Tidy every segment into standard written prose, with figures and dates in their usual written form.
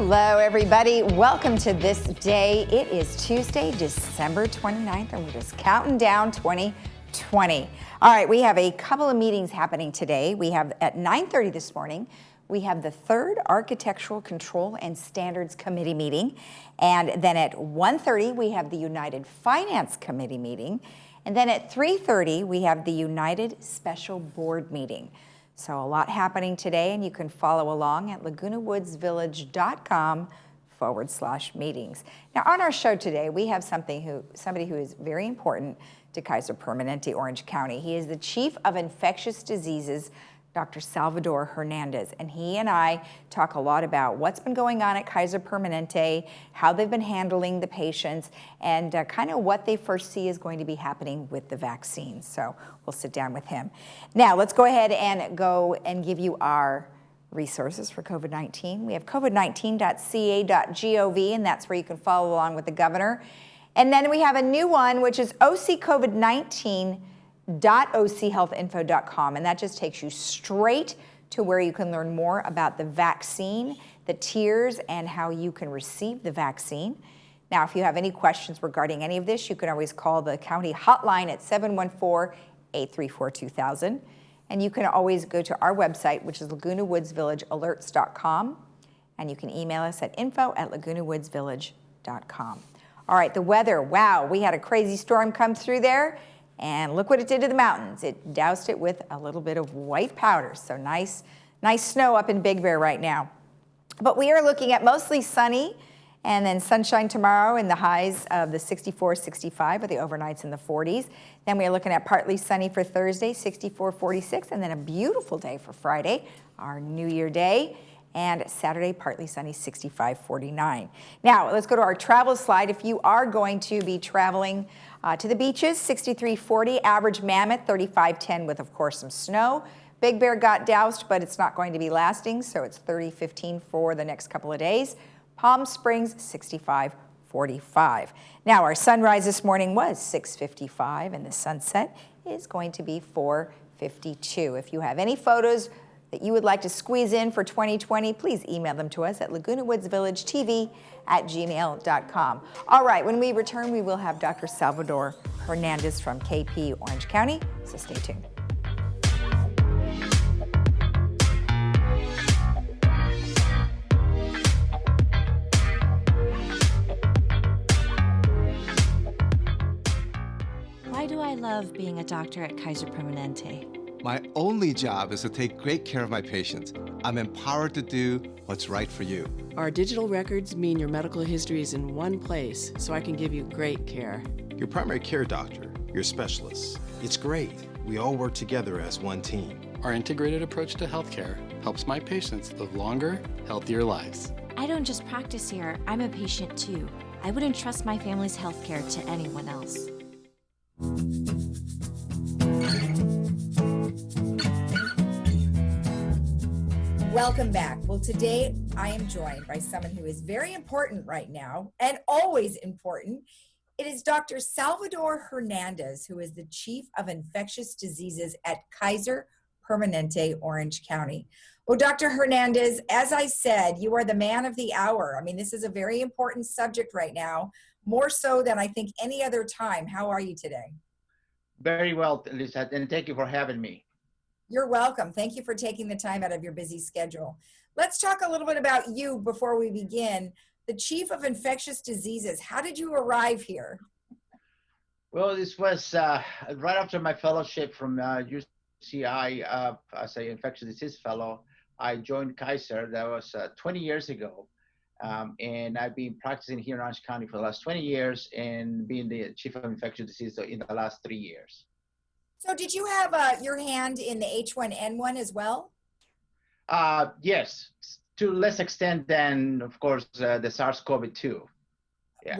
Hello, everybody. Welcome to This Day. It is Tuesday, December 29th, and we're just counting down 2020. All right, we have a couple of meetings happening today. We have at 9:30 this morning, we have the third Architectural Control and Standards Committee meeting. And then at 1:30, we have the United Finance Committee meeting. And then at 3:30, we have the United Special Board meeting. So a lot happening today, and you can follow along at lagunawoodsvillage.com/meetings. Now on our show today, we have somebody who is very important to Kaiser Permanente, Orange County. He is the Chief of Infectious Diseases, Dr. Salvador Hernandez, and he and I talk a lot about what's been going on at Kaiser Permanente, how they've been handling the patients, and kind of what they foresee is going to be happening with the vaccine. So we'll sit down with him. Now let's go ahead and give you our resources for COVID-19. We have covid19.ca.gov, and that's where you can follow along with the governor. And then we have a new one, which is occovid19.ochealthinfo.com, and that just takes you straight to where you can learn more about the vaccine, the tiers, and how you can receive the vaccine. Now, if you have any questions regarding any of this, you can always call the county hotline at 714-834-2000. And you can always go to our website, which is lagunawoodsvillagealerts.com, and you can email us at info@lagunawoodsvillage.com. All right, the weather, wow, we had a crazy storm come through there, and look what it did to the mountains. It doused it with a little bit of white powder, so nice snow up in Big Bear right now. But we are looking at mostly sunny, and then sunshine tomorrow in the highs of the 64, 65, with the overnights in the 40s. Then we are looking at partly sunny for Thursday, 64, 46, and then a beautiful day for Friday, our New Year day. And Saturday, partly sunny, 65, 49. Now, let's go to our travel slide. If you are going to be traveling to the beaches, 6340, average Mammoth, 3510 with, of course, some snow. Big Bear got doused, but it's not going to be lasting, so it's 3015 for the next couple of days. Palm Springs, 6545. Now, our sunrise this morning was 6:55, and the sunset is going to be 4:52. If you have any photos that you would like to squeeze in for 2020, please email them to us at lagunawoodsvillagetv@gmail.com. All right, when we return, we will have Dr. Salvador Hernandez from KP Orange County, so stay tuned. Why do I love being a doctor at Kaiser Permanente? My only job is to take great care of my patients. I'm empowered to do what's right for you. Our digital records mean your medical history is in one place, so I can give you great care. Your primary care doctor, your specialists. It's great. We all work together as one team. Our integrated approach to healthcare helps my patients live longer, healthier lives. I don't just practice here, I'm a patient too. I wouldn't trust my family's healthcare to anyone else. Welcome back. Well, today I am joined by someone who is very important right now and always important. It is Dr. Salvador Hernandez, who is the Chief of Infectious Diseases at Kaiser Permanente, Orange County. Well, Dr. Hernandez, as I said, you are the man of the hour. I mean, this is a very important subject right now, more so than I think any other time. How are you today? Very well, Lisa, and thank you for having me. You're welcome. Thank you for taking the time out of your busy schedule. Let's talk a little bit about you before we begin. The Chief of Infectious Diseases, how did you arrive here? Well, this was right after my fellowship from UCI as an infectious disease fellow. I joined Kaiser. That was 20 years ago. And I've been practicing here in Orange County for the last 20 years and being the Chief of Infectious Disease in the last 3 years. So did you have your hand in the H1N1 as well? Yes, to less extent than, of course, the SARS-CoV-2. Yeah.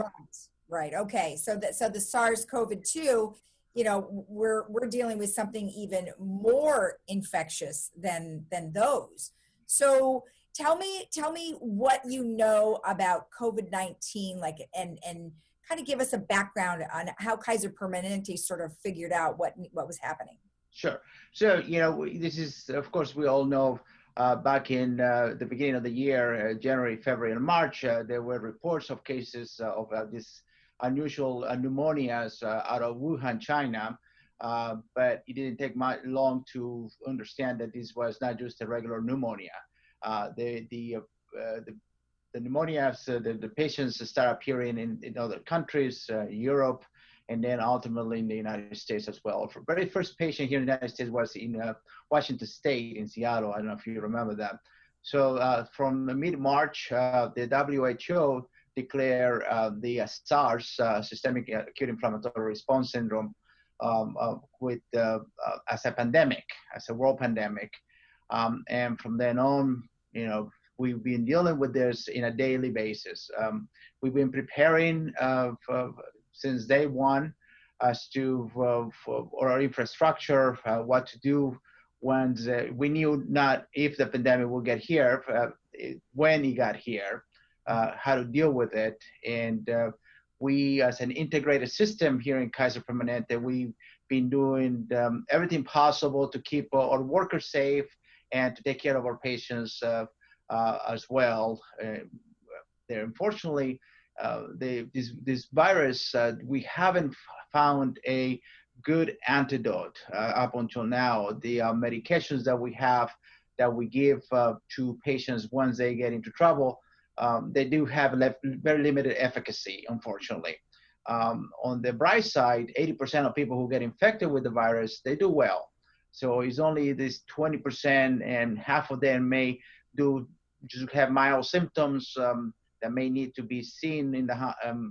Right. Okay. So the SARS-CoV-2, you know, we're dealing with something even more infectious than those. So tell me what you know about COVID-19, like, and kind of give us a background on how Kaiser Permanente sort of figured out what was happening. Sure. So, you know, this is, of course, we all know back in the beginning of the year, January, February, and March, there were reports of cases of this unusual pneumonias out of Wuhan, China. But it didn't take long to understand that this was not just a regular pneumonia. The pneumonias, the patients start appearing in other countries, Europe, and then ultimately in the United States as well. The very first patient here in the United States was in Washington State, in Seattle. I don't know if you remember that. So from mid-March, the WHO declared the SARS, Systemic Acute Inflammatory Response Syndrome, as a pandemic, as a world pandemic. And from then on, we've been dealing with this in a daily basis. We've been preparing since day one as to our infrastructure, what to do when we knew not if the pandemic will get here, when it got here, how to deal with it. And we, as an integrated system here in Kaiser Permanente, we've been doing everything possible to keep our workers safe and to take care of our patients as well. Unfortunately, this virus, we haven't found a good antidote up until now. The medications that we have, that we give to patients once they get into trouble, they do have very limited efficacy, unfortunately. On the bright side, 80% of people who get infected with the virus, they do well. So it's only this 20%, and half of them may just have mild symptoms that may need to be seen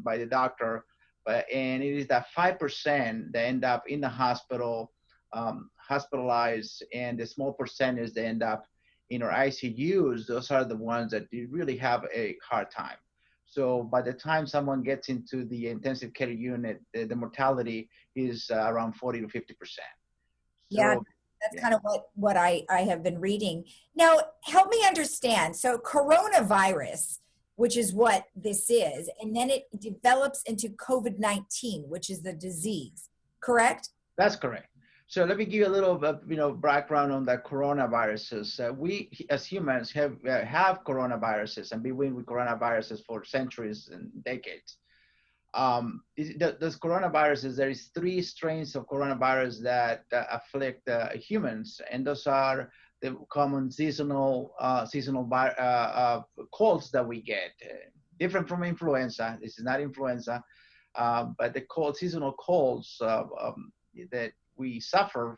by the doctor. And it is that 5% that end up in the hospital, hospitalized, and the small percentage that end up in our ICUs. Those are the ones that really have a hard time. So by the time someone gets into the intensive care unit, the mortality is around 40 to 50%. Yeah, that's kind of what I have been reading. Now, help me understand. So coronavirus, which is what this is, and then it develops into COVID-19, which is the disease, correct? That's correct. So let me give you a little background on the coronaviruses. We, as humans, have coronaviruses and been with coronaviruses for centuries and decades. Those coronaviruses, there is 3 strains of coronavirus that afflict humans, and those are the common seasonal colds that we get, different from influenza. This is not influenza, but the seasonal colds that we suffer,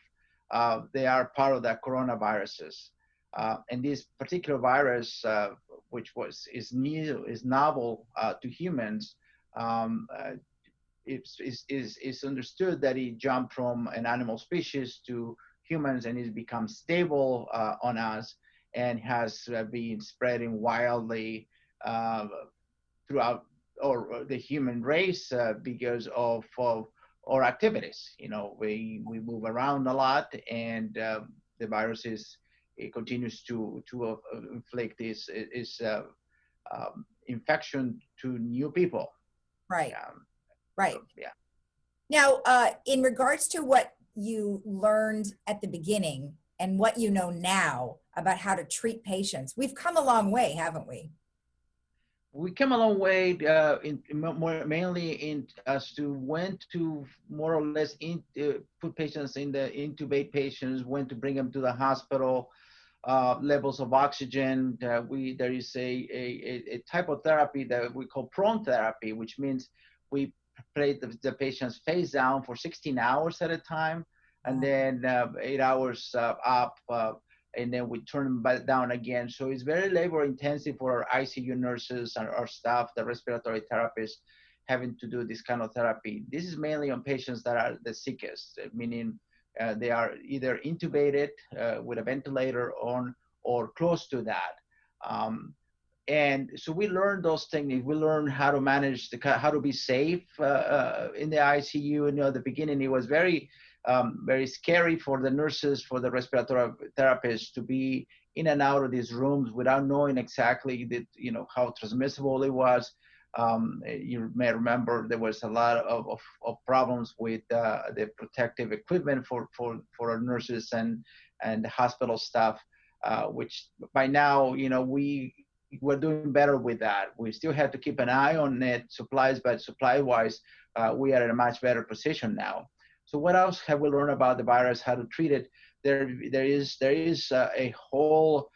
they are part of the coronaviruses. And this particular virus, which is novel to humans, it's understood that it jumped from an animal species to humans, and it becomes stable on us, and has been spreading wildly throughout the human race because of our activities. We move around a lot, and the virus continues to inflict this infection to new people. Right. Right. Yeah. Now, in regards to what you learned at the beginning and what you know now about how to treat patients, we've come a long way, haven't we? We came a long way, mainly as to when to more or less put patients intubate patients, when to bring them to the hospital, levels of oxygen. There is a type of therapy that we call prone therapy, which means we place the patients face down for 16 hours at a time, and then 8 hours up, and then we turn them back down again. So it's very labor intensive for our ICU nurses and our staff, the respiratory therapists, having to do this kind of therapy. This is mainly on patients that are the sickest, meaning they are either intubated with a ventilator on or close to that. And so we learned those techniques. We learned how to manage how to be safe in the ICU. At the beginning, it was very scary for the nurses, for the respiratory therapists to be in and out of these rooms without knowing exactly how transmissible it was. You may remember there was a lot of problems with the protective equipment for our nurses and the hospital staff. which by now, we're doing better with that. We still have to keep an eye on it, supplies, but supply-wise, we are in a much better position now. So what else have we learned about the virus, how to treat it? There is a whole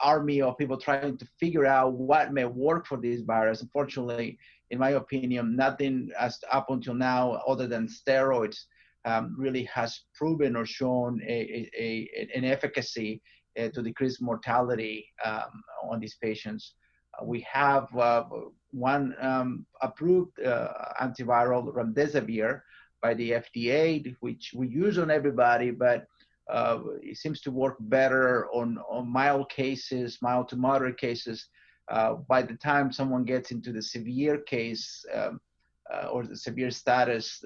army of people trying to figure out what may work for this virus. Unfortunately, in my opinion, nothing as up until now, other than steroids, really has proven or shown an efficacy to decrease mortality on these patients. We have one approved antiviral, remdesivir, by the FDA, which we use on everybody, but it seems to work better on mild cases, mild to moderate cases. By the time someone gets into the severe case or the severe status,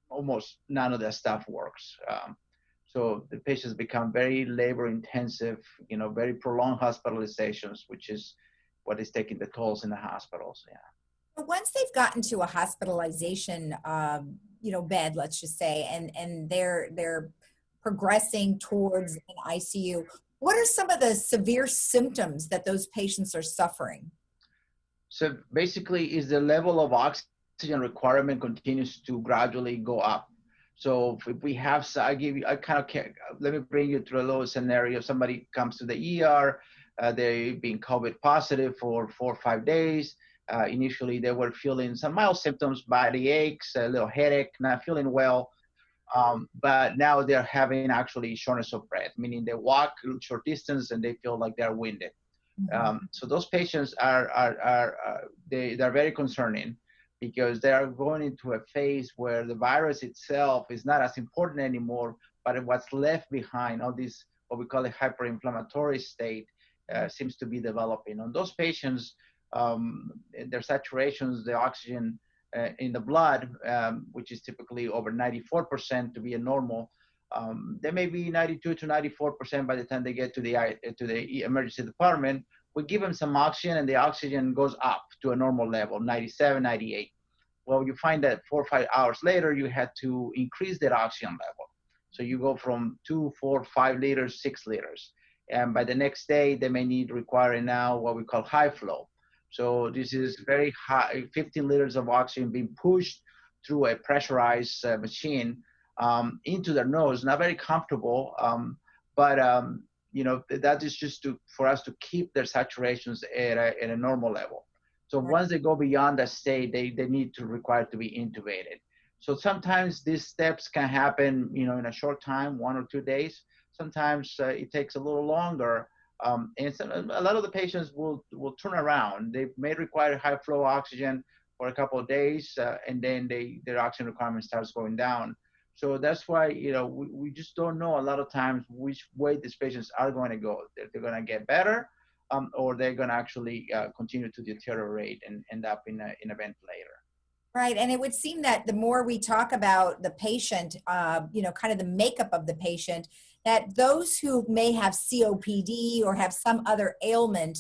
almost none of that stuff works. So the patients become very labor intensive, very prolonged hospitalizations, which is what is taking the tolls in the hospitals. Yeah. Once they've gotten to a hospitalization, bed, let's just say, and they're progressing towards an ICU, what are some of the severe symptoms that those patients are suffering? So basically, is the level of oxygen requirement continues to gradually go up. So if we have, let me bring you through a little scenario. Somebody comes to the ER, they've been COVID positive for 4 or 5 days. Initially, they were feeling some mild symptoms, body aches, a little headache, not feeling well. But now they're having actually shortness of breath, meaning they walk a short distance and they feel like they're winded. So those patients they're very concerning, because they are going into a phase where the virus itself is not as important anymore, but what's left behind, all this, what we call a hyperinflammatory state, seems to be developing. On those patients, their saturations, the oxygen in the blood, which is typically over 94% to be a normal, they may be 92 to 94% by the time they get to the emergency department. We give them some oxygen and the oxygen goes up to a normal level, 97, 98. Well, you find that 4 or 5 hours later, you had to increase that oxygen level. So you go from 2, 4, 5 liters, 6 liters. And by the next day, they may require now what we call high flow. So this is very high, 15 liters of oxygen being pushed through a pressurized machine into their nose. Not very comfortable, but that is just for us to keep their saturations at a normal level. So once they go beyond that state, they need to require to be intubated. So sometimes these steps can happen, in a short time, 1 or 2 days. Sometimes it takes a little longer. And a lot of the patients will turn around. They may require high flow oxygen for a couple of days, and then their oxygen requirement starts going down. So that's why, we just don't know a lot of times which way these patients are going to go. They're going to get better, or they're going to actually continue to deteriorate and end up in a ventilator. Right. And it would seem that the more we talk about the patient, kind of the makeup of the patient, that those who may have COPD or have some other ailment,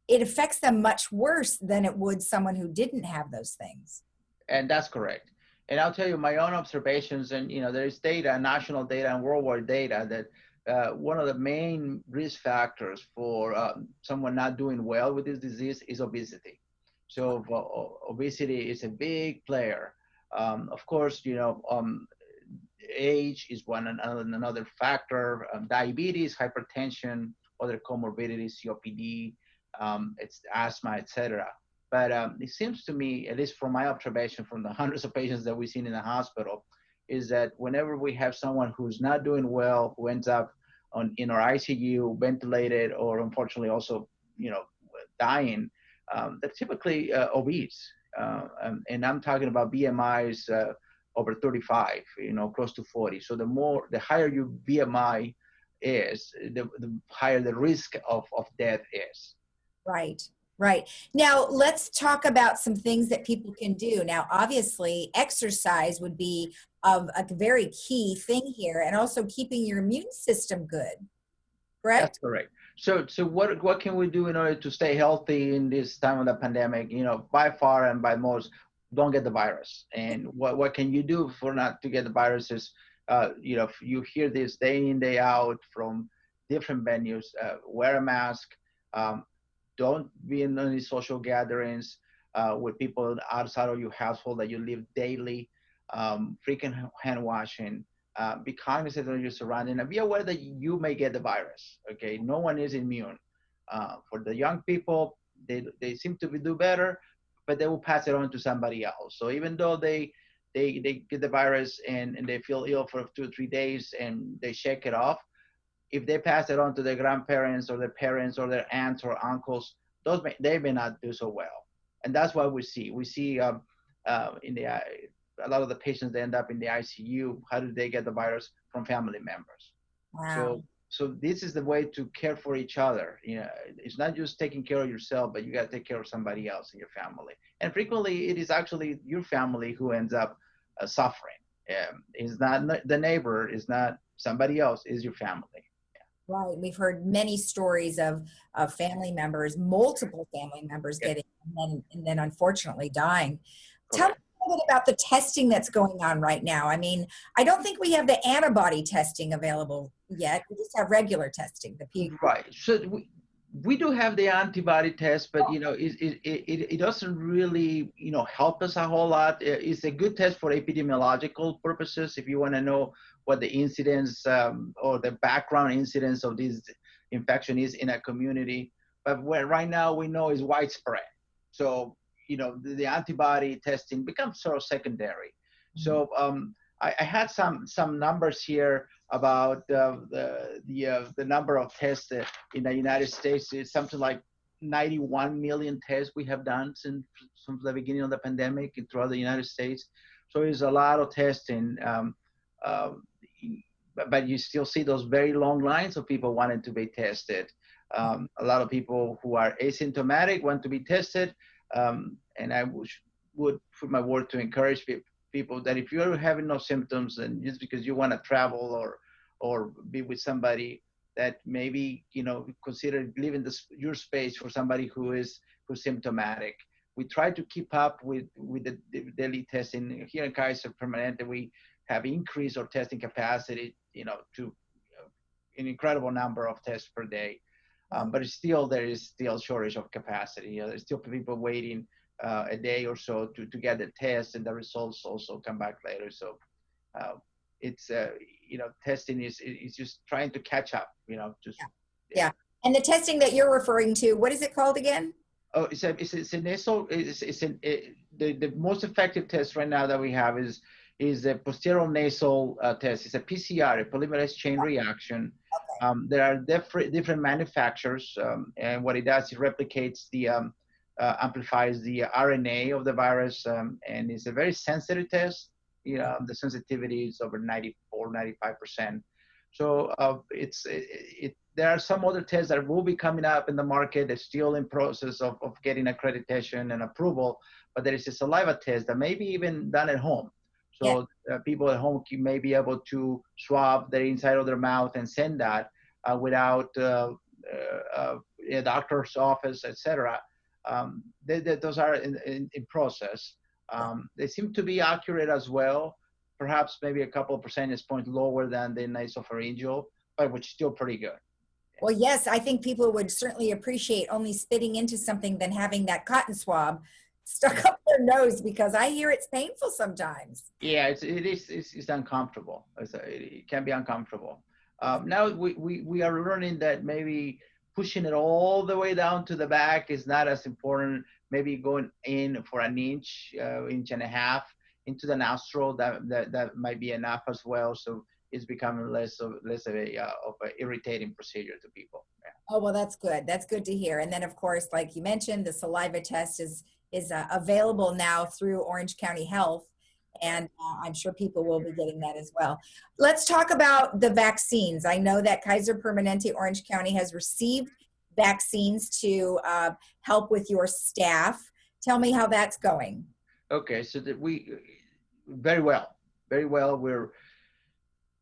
it affects them much worse than it would someone who didn't have those things. And that's correct. And I'll tell you my own observations, and there's data, national data and worldwide data, that one of the main risk factors for someone not doing well with this disease is obesity. So obesity is a big player. Of course, age is another factor. Diabetes, hypertension, other comorbidities, COPD, it's asthma, etc. But it seems to me, at least from my observation from the hundreds of patients that we've seen in the hospital, is that whenever we have someone who's not doing well, who ends up in our ICU, ventilated, or unfortunately also, dying, they're typically obese. And I'm talking about BMIs over 35, close to 40. So the higher your BMI is, the higher the risk of death is. Right. Now, let's talk about some things that people can do. Now, obviously, exercise would be a very key thing here, and also keeping your immune system good, correct? That's correct. So what can we do in order to stay healthy in this time of the pandemic? By far and by most, don't get the virus. And what can you do for not to get the virus is, if you hear this day in, day out from different venues, wear a mask, don't be in any social gatherings with people outside of your household that you live daily, frequent hand washing, be cognizant of your surroundings, and be aware that you may get the virus, okay? No one is immune. For the young people, they seem to do better, but they will pass it on to somebody else. So even though they get the virus and they feel ill for 2 or 3 days and they shake it off, if they pass it on to their grandparents or their parents or their aunts or uncles, they may not do so well. And that's what we see. We see in a lot of the patients, they end up in the ICU. How do they get the virus? From family members. Wow. So this is the way to care for each other. You know, it's not just taking care of yourself, but you got to take care of somebody else in your family. And frequently, it is actually your family who ends up suffering. It's not the neighbor, it's not somebody else, it's your family. Right. We've heard many stories of family members, multiple family members getting and then unfortunately dying. Tell me a little bit about the testing that's going on right now. I mean, I don't think we have the antibody testing available yet. We just have regular testing. Right. So we do have the antibody test, but you know, it doesn't really, you know, help us a whole lot. It's a good test for epidemiological purposes. If you want to know what the incidence or the background incidence of this infection is in a community, but right now we know is widespread. So you know, the antibody testing becomes sort of secondary. So I had some numbers here about the number of tests in the United States. It's something like 91 million tests we have done since the beginning of the pandemic throughout the United States. So it's a lot of testing, but you still see those very long lines of people wanting to be tested. A lot of people who are asymptomatic want to be tested, and I would put my word to encourage people that if you're having no symptoms and just because you want to travel or be with somebody, that maybe, you know, consider leaving your space for somebody who's symptomatic. We try to keep up with the daily testing here in Kaiser Permanente. We have increased our testing capacity, you know, to an incredible number of tests per day. But there is still shortage of capacity. You know, there's still people waiting a day or so to get the test, and the results also come back later. So it's you know, testing is just trying to catch up. You know, just yeah. And the testing that you're referring to, what is it called again? Oh, it's a nasal. The most effective test right now that we have is the posterior nasal test. It's a PCR, a polymerase chain reaction. Okay. There are different manufacturers, and what it does, it replicates amplifies the RNA of the virus, and it's a very sensitive test. You know, the sensitivity is over 94-95%. So there are some other tests that will be coming up in the market. They're still in process of getting accreditation and approval, but there is a saliva test that may be even done at home. So people at home may be able to swab the inside of their mouth and send that without a doctor's office, etc. Those are in process. They seem to be accurate as well, perhaps maybe a couple of percentage points lower than the nasopharyngeal, but which is still pretty good. Well, yes, I think people would certainly appreciate only spitting into something than having that cotton swab stuck up their nose, because I hear it's painful sometimes. Yeah, it's uncomfortable. It can be uncomfortable. Now we are learning that maybe pushing it all the way down to the back is not as important. Maybe going in for an inch, inch and a half into the nostril, that might be enough as well. So it's becoming less of an irritating procedure to people. Yeah. Oh, well, that's good. That's good to hear. And then, of course, like you mentioned, the saliva test is available now through Orange County Health, and I'm sure people will be getting that as well. Let's talk about the vaccines. I know that Kaiser Permanente Orange County has received vaccines to help with your staff. Tell me how that's going. Okay, so very well.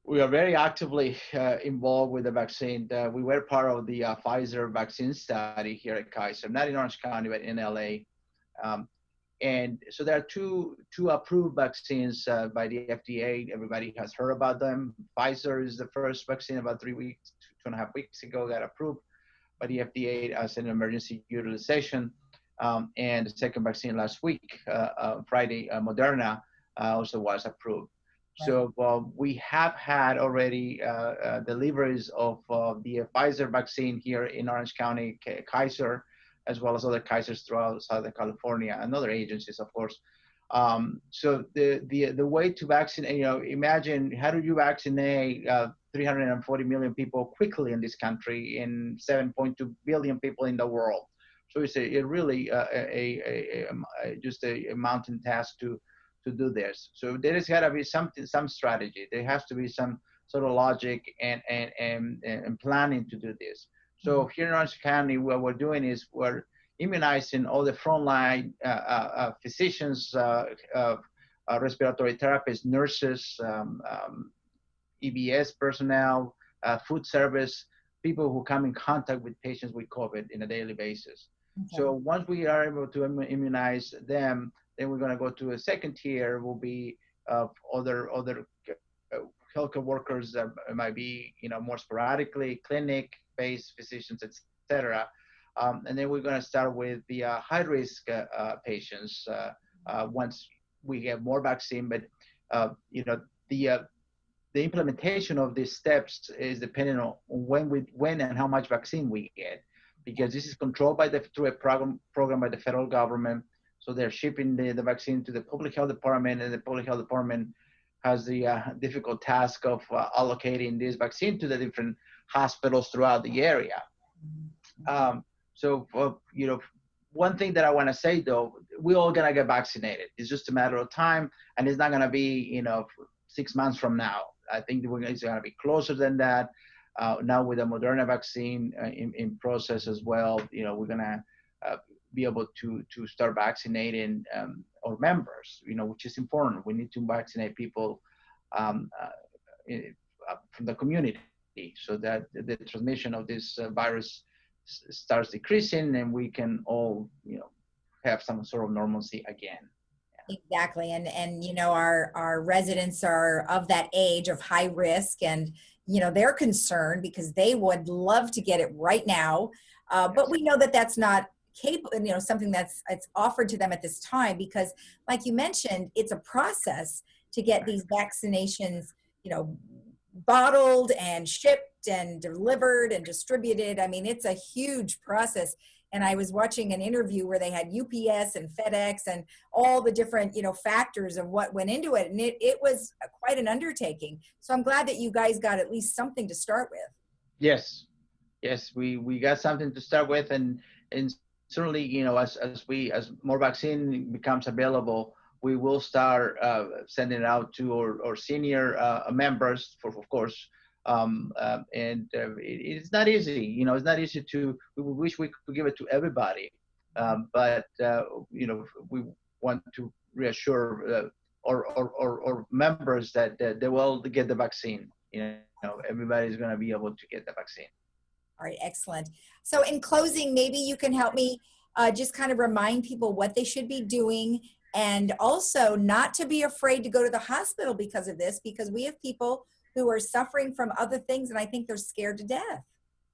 We are very actively involved with the vaccine. We were part of the Pfizer vaccine study here at Kaiser, not in Orange County, but in LA. And so there are two approved vaccines by the FDA. Everybody has heard about them. Pfizer is the first vaccine about 2 2.5 weeks ago, got approved by the FDA as an emergency utilization. And the second vaccine last week, Friday, Moderna also was approved. Right. So we have had already deliveries of the Pfizer vaccine here in Orange County, Kaiser, as well as other Kaisers throughout Southern California and other agencies, of course. So the way to vaccinate, imagine how do you vaccinate 340 million people quickly in this country and 7.2 billion people in the world. So it's really just a mountain task to do this. So there has got to be some strategy. There has to be some sort of logic and planning to do this. So here in Orange County, what we're doing is we're immunizing all the frontline physicians, respiratory therapists, nurses, EBS personnel, food service, people who come in contact with patients with COVID on a daily basis. Okay. So once we are able to immunize them, then we're going to go to a second tier, will be other healthcare workers that might be, more sporadically clinic-based physicians, etc. And then we're going to start with the high-risk patients once we get more vaccine. But the implementation of these steps is dependent on when and how much vaccine we get, because this is controlled through a program by the federal government. So they're shipping the vaccine to the public health department, and the public health department has the difficult task of allocating this vaccine to the different hospitals throughout the area. So one thing that I want to say though, we're all gonna get vaccinated. It's just a matter of time, and it's not gonna be 6 months from now. I think it's gonna be closer than that. Now with the Moderna vaccine in process as well, we're gonna be able to start vaccinating our members, which is important. We need to vaccinate people from the community so that the transmission of this virus starts decreasing, and we can all, have some sort of normalcy again. Yeah. Exactly, and our residents are of that age of high risk, and they're concerned because they would love to get it right now, but we know that that's not capable, something that's offered to them at this time, because like you mentioned, it's a process to get these vaccinations, bottled and shipped and delivered and distributed. I mean, it's a huge process. And I was watching an interview where they had UPS and FedEx and all the different, factors of what went into it. And it was quite an undertaking. So I'm glad that you guys got at least something to start with. Yes, we got something to start with. And certainly, as more vaccine becomes available, we will start sending it out to our senior members, of course. It's not easy, it's not easy we wish we could give it to everybody. But we want to reassure our members that they will get the vaccine. Everybody's going to be able to get the vaccine. All right, excellent. So in closing, maybe you can help me just kind of remind people what they should be doing, and also not to be afraid to go to the hospital because of this, because we have people who are suffering from other things, and I think they're scared to death.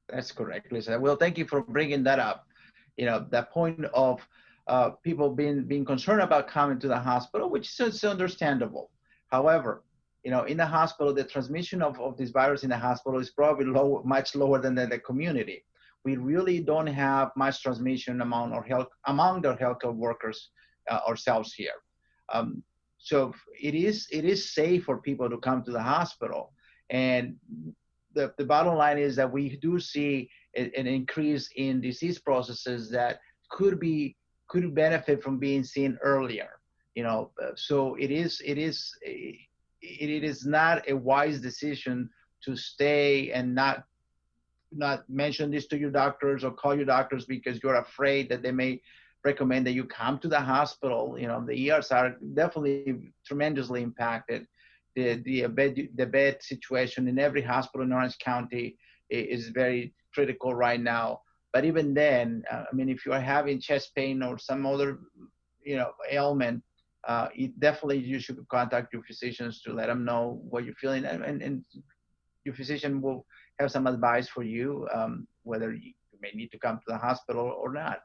That's correct, Lisa. Well, thank you for bringing that up. That point of people being concerned about coming to the hospital, which is understandable. However, in the hospital, the transmission of this virus in the hospital is probably much lower than the community. We really don't have much transmission among the healthcare workers ourselves here. So it is safe for people to come to the hospital. And the bottom line is that we do see an increase in disease processes that could benefit from being seen earlier. So it is not a wise decision to stay and not mention this to your doctors or call your doctors because you're afraid that they may recommend that you come to the hospital. The ERs are definitely tremendously impacted. The bed situation in every hospital in Orange County is very critical right now. But even then, if you are having chest pain or some other, ailment, you should contact your physicians to let them know what you're feeling, and your physician will have some advice for you, whether you may need to come to the hospital or not.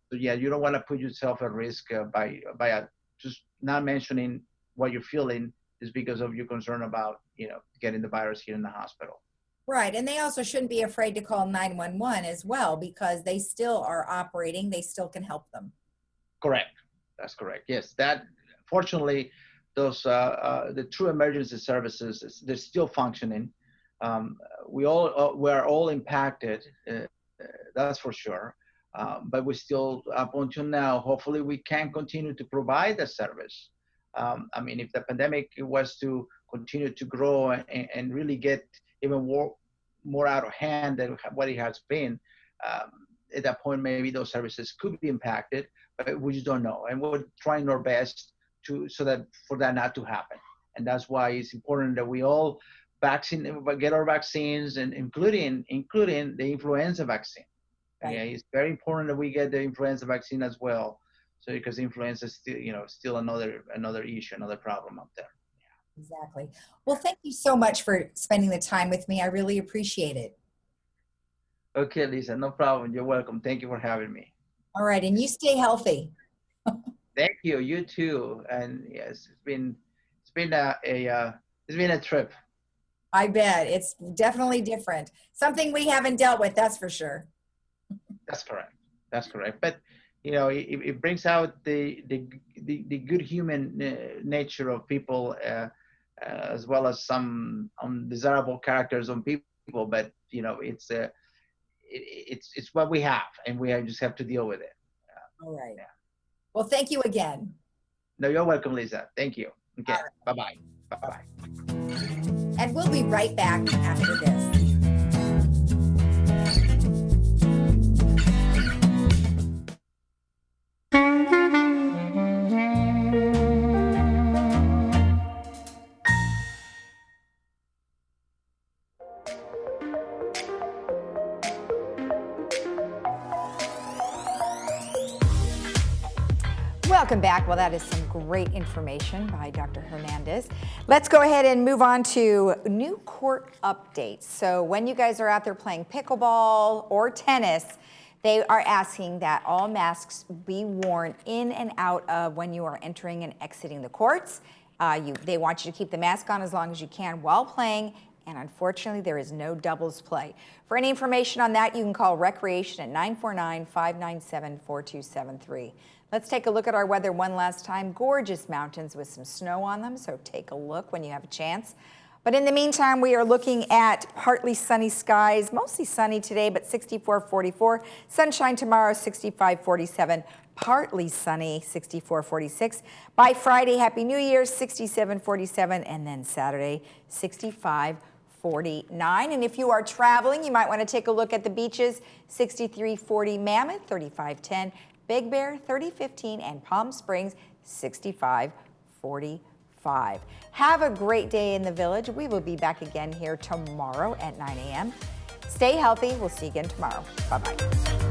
So yeah, you don't want to put yourself at risk by just not mentioning what you're feeling is because of your concern about, getting the virus here in the hospital. Right, and they also shouldn't be afraid to call 911 as well, because they still are operating, they still can help them. Correct. That's correct. Yes, that fortunately, those the true emergency services, they're still functioning. We're all impacted, that's for sure. But we still, up until now, hopefully we can continue to provide the service. I mean, if the pandemic was to continue to grow and really get even more out of hand than what it has been, at that point, maybe those services could be impacted, but we just don't know. And we're trying our best for that not to happen. And that's why it's important that we all get our vaccines, and including the influenza vaccine. Right. Okay, it's very important that we get the influenza vaccine as well. So because influenza is still another issue, another problem up there. Yeah. Exactly. Well, thank you so much for spending the time with me. I really appreciate it. Okay, Lisa, no problem. You're welcome. Thank you for having me. All right, and you stay healthy. Thank you. You too. And yes, it's been a trip. I bet it's definitely different. Something we haven't dealt with, that's for sure. That's correct. That's correct. But it brings out the good human nature of people, as well as some undesirable characters on people. But it's what we have, and we just have to deal with it. All right. Yeah. Well, thank you again. No, you're welcome, Lisa. Thank you. Okay. Right. Bye-bye. Bye-bye. And we'll be right back after this. Welcome back. Well, that is some great information by Dr. Hernandez. Let's go ahead and move on to new court updates. So when you guys are out there playing pickleball or tennis, they are asking that all masks be worn in and out of when you are entering and exiting the courts. They want you to keep the mask on as long as you can while playing, and unfortunately, there is no doubles play. For any information on that, you can call Recreation at 949-597-4273. Let's take a look at our weather one last time. Gorgeous mountains with some snow on them, so take a look when you have a chance. But in the meantime, we are looking at partly sunny skies, mostly sunny today, but 64-44. Sunshine tomorrow, 65-47. Partly sunny, 64-46. By Friday, Happy New Year, 67-47. And then Saturday, 65-49. And if you are traveling, you might want to take a look at the beaches. 63-40 Mammoth, 35-10. Big Bear, 30-15, and Palm Springs, 65-45. Have a great day in the village. We will be back again here tomorrow at 9 a.m. Stay healthy. We'll see you again tomorrow. Bye-bye.